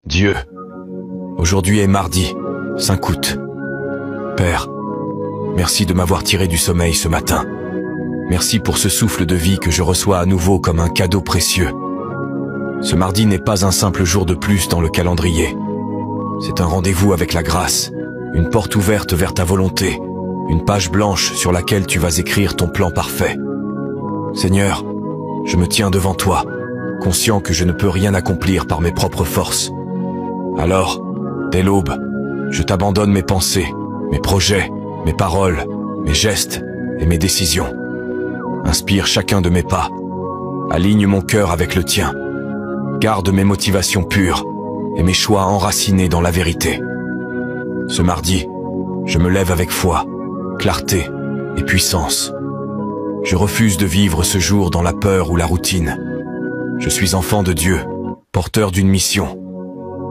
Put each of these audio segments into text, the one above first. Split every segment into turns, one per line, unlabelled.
Dieu, aujourd'hui est mardi, 5 août. Père, merci de m'avoir tiré du sommeil ce matin. Merci pour ce souffle de vie que je reçois à nouveau comme un cadeau précieux. Ce mardi n'est pas un simple jour de plus dans le calendrier. C'est un rendez-vous avec la grâce, une porte ouverte vers ta volonté, une page blanche sur laquelle tu vas écrire ton plan parfait. Seigneur, je me tiens devant toi, conscient que je ne peux rien accomplir par mes propres forces. Alors, dès l'aube, je t'abandonne mes pensées, mes projets, mes paroles, mes gestes et mes décisions. Inspire chacun de mes pas, aligne mon cœur avec le tien, garde mes motivations pures et mes choix enracinés dans la vérité. Ce mardi, je me lève avec foi, clarté et puissance. Je refuse de vivre ce jour dans la peur ou la routine. Je suis enfant de Dieu, porteur d'une mission.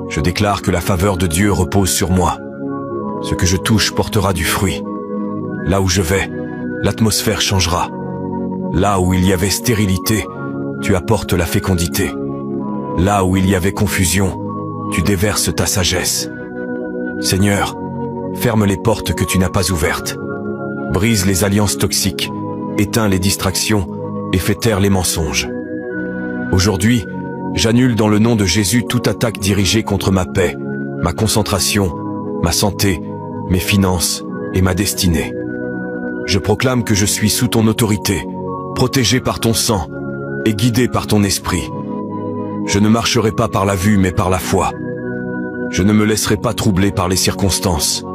Je déclare que la faveur de Dieu repose sur moi. Ce que je touche portera du fruit. Là où je vais, l'atmosphère changera. Là où il y avait stérilité, tu apportes la fécondité. Là où il y avait confusion, tu déverses ta sagesse. Seigneur, ferme les portes que tu n'as pas ouvertes. Brise les alliances toxiques, éteins les distractions et fais taire les mensonges. Aujourd'hui, j'annule dans le nom de Jésus toute attaque dirigée contre ma paix, ma concentration, ma santé, mes finances et ma destinée. Je proclame que je suis sous ton autorité, protégé par ton sang et guidé par ton esprit. Je ne marcherai pas par la vue mais par la foi. Je ne me laisserai pas troubler par les circonstances.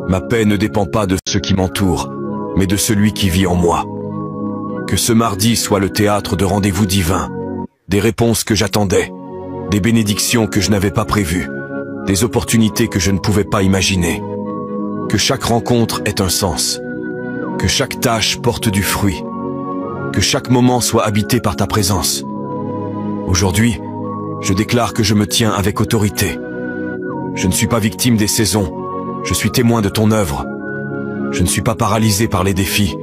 Ma paix ne dépend pas de ce qui m'entoure, mais de celui qui vit en moi. Que ce mardi soit le théâtre de rendez-vous divins, des réponses que j'attendais, des bénédictions que je n'avais pas prévues, des opportunités que je ne pouvais pas imaginer. Que chaque rencontre ait un sens, que chaque tâche porte du fruit, que chaque moment soit habité par ta présence. Aujourd'hui, je déclare que je me tiens avec autorité. Je ne suis pas victime des saisons, je suis témoin de ton œuvre. Je ne suis pas paralysé par les défis,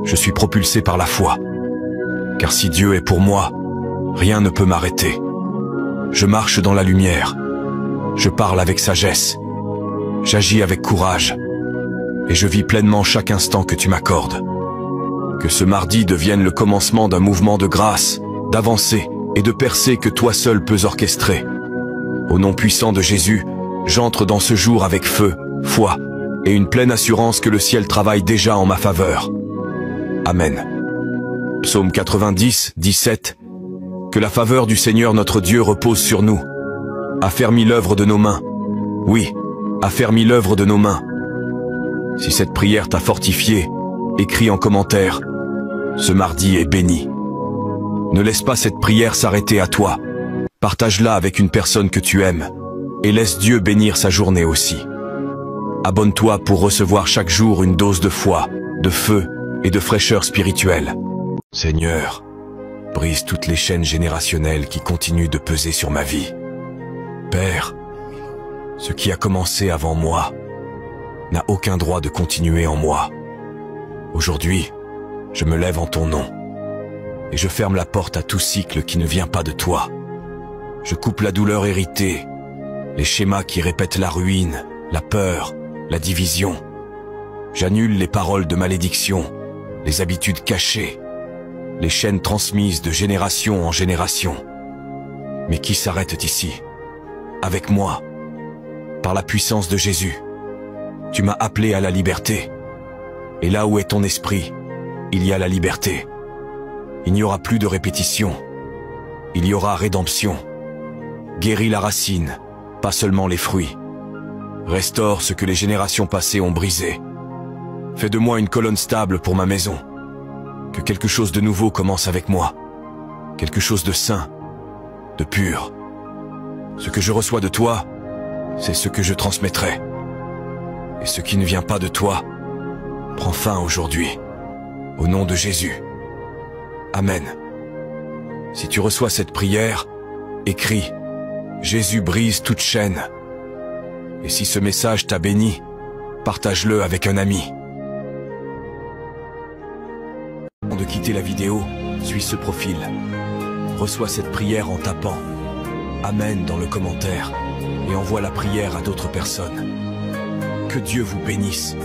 je suis propulsé par la foi. Car si Dieu est pour moi, rien ne peut m'arrêter. Je marche dans la lumière, je parle avec sagesse, j'agis avec courage, et je vis pleinement chaque instant que tu m'accordes. Que ce mardi devienne le commencement d'un mouvement de grâce, d'avancée et de percée que toi seul peux orchestrer. Au nom puissant de Jésus, j'entre dans ce jour avec feu, foi et une pleine assurance que le ciel travaille déjà en ma faveur. Amen. Psaume 90, 17. Que la faveur du Seigneur notre Dieu repose sur nous. Affermis l'œuvre de nos mains. Oui, affermis l'œuvre de nos mains. Si cette prière t'a fortifié, écris en commentaire. Ce mardi est béni. Ne laisse pas cette prière s'arrêter à toi. Partage-la avec une personne que tu aimes. Et laisse Dieu bénir sa journée aussi. Abonne-toi pour recevoir chaque jour une dose de foi, de feu et de fraîcheur spirituelle. Seigneur, brise toutes les chaînes générationnelles qui continuent de peser sur ma vie. Père, ce qui a commencé avant moi n'a aucun droit de continuer en moi. Aujourd'hui, je me lève en ton nom et je ferme la porte à tout cycle qui ne vient pas de toi. Je coupe la douleur héritée, les schémas qui répètent la ruine, la peur, la division. J'annule les paroles de malédiction, les habitudes cachées, les chaînes transmises de génération en génération. Mais qui s'arrête ici? Avec moi, par la puissance de Jésus. Tu m'as appelé à la liberté. Et là où est ton esprit, il y a la liberté. Il n'y aura plus de répétition. Il y aura rédemption. Guéris la racine, pas seulement les fruits. Restaure ce que les générations passées ont brisé. Fais de moi une colonne stable pour ma maison. Que quelque chose de nouveau commence avec moi. Quelque chose de sain, de pur. Ce que je reçois de toi, c'est ce que je transmettrai. Et ce qui ne vient pas de toi, prend fin aujourd'hui. Au nom de Jésus. Amen. Si tu reçois cette prière, écris « Jésus brise toute chaîne ». Et si ce message t'a béni, partage-le avec un ami. Avant de quitter la vidéo, suis ce profil. Reçois cette prière en tapant « Amen » dans le commentaire. et envoie la prière à d'autres personnes. Que Dieu vous bénisse.